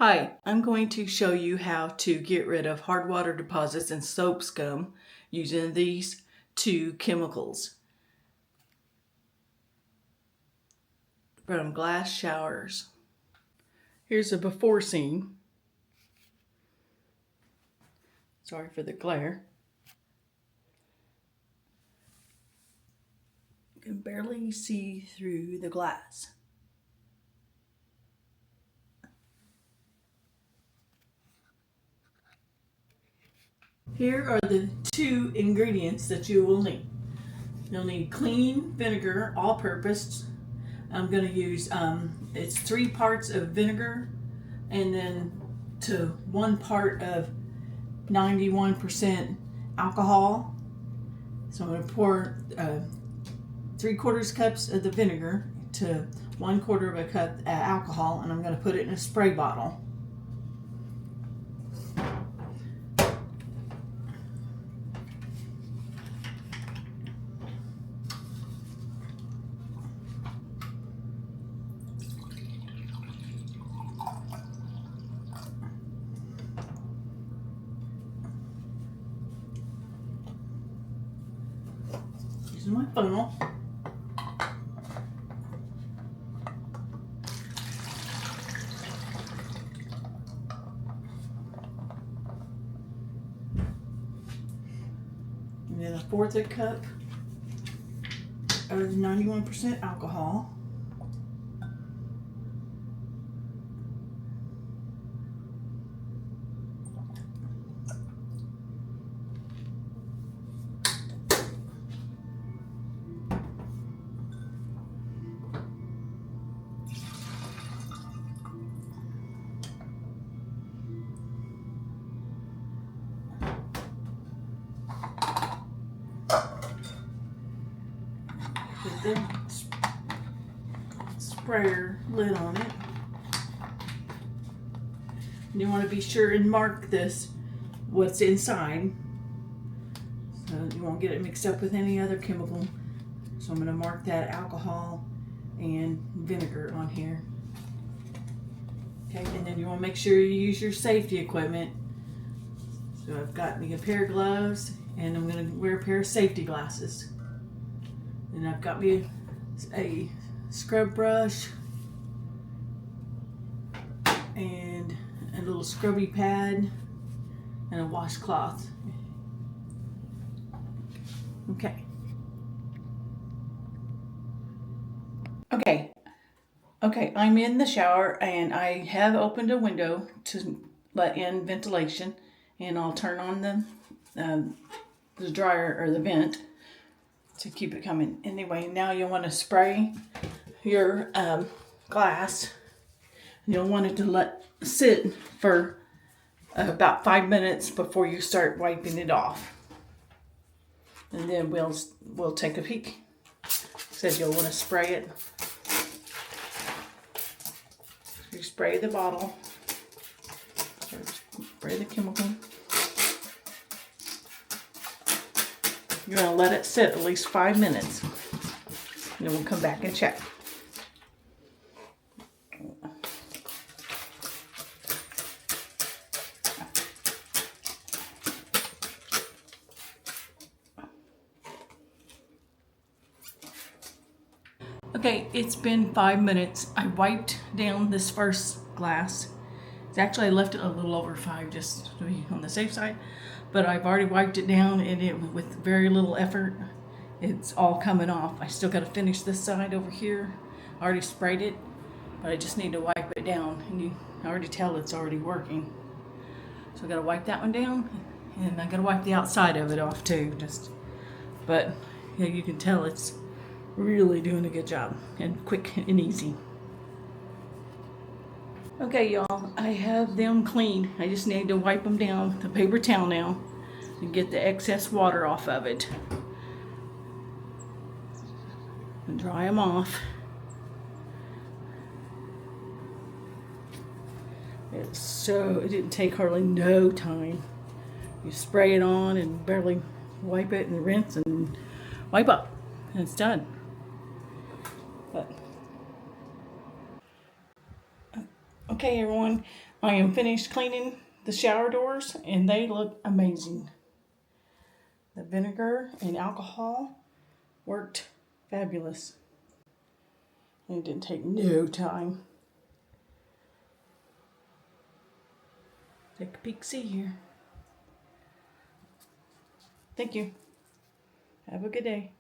Hi, I'm going to show you how to get rid of hard water deposits and soap scum using these two chemicals from glass showers. Here's a before scene. Sorry for the glare. You can barely see through the glass. Here are the two ingredients that you will need. You'll need clean vinegar, all-purpose. I'm going to use, it's 3 parts of vinegar and then to 1 part of 91% alcohol. So I'm going to pour 3/4 cups of the vinegar to 1/4 cup alcohol, and I'm going to put it in a spray bottle. This is my funnel. And then 1/4 cup of 91% alcohol. Put the sprayer lid on it. And you want to be sure and mark this, what's inside, so you won't get it mixed up with any other chemical. So I'm going to mark that alcohol and vinegar on here. Okay, and then you want to make sure you use your safety equipment. So I've got me a pair of gloves, and I'm going to wear a pair of safety glasses. And I've got me a scrub brush and a little scrubby pad and a washcloth. Okay. Okay, I'm in the shower and I have opened a window to let in ventilation, and I'll turn on the dryer or the vent to keep it coming. Anyway, now you'll want to spray your glass. You'll want it to let sit for about 5 minutes before you start wiping it off. And then we'll take a peek. Said you'll want to spray it. You spray the bottle. Spray the chemical. You're going to let it sit at least 5 minutes. And then we'll come back and check. Okay, it's been 5 minutes. I wiped down this first glass. It's actually, I left it a little over 5 just to be on the safe side. But I've already wiped it down, and it, with very little effort, it's all coming off. I still got to finish this side over here. I already sprayed it, but I just need to wipe it down. And you already tell it's already working. So I got to wipe that one down, and I got to wipe the outside of it off too. But yeah, you can tell it's really doing a good job, and quick and easy. Okay, y'all, I have them cleaned. I just need to wipe them down with a paper towel now and get the excess water off of it. And dry them off. It didn't take hardly no time. You spray it on and barely wipe it and rinse and wipe up, and it's done. But okay, everyone, I am finished cleaning the shower doors and they look amazing. The vinegar and alcohol worked fabulous. And it didn't take no time. Take a peek, see here. Thank you. Have a good day.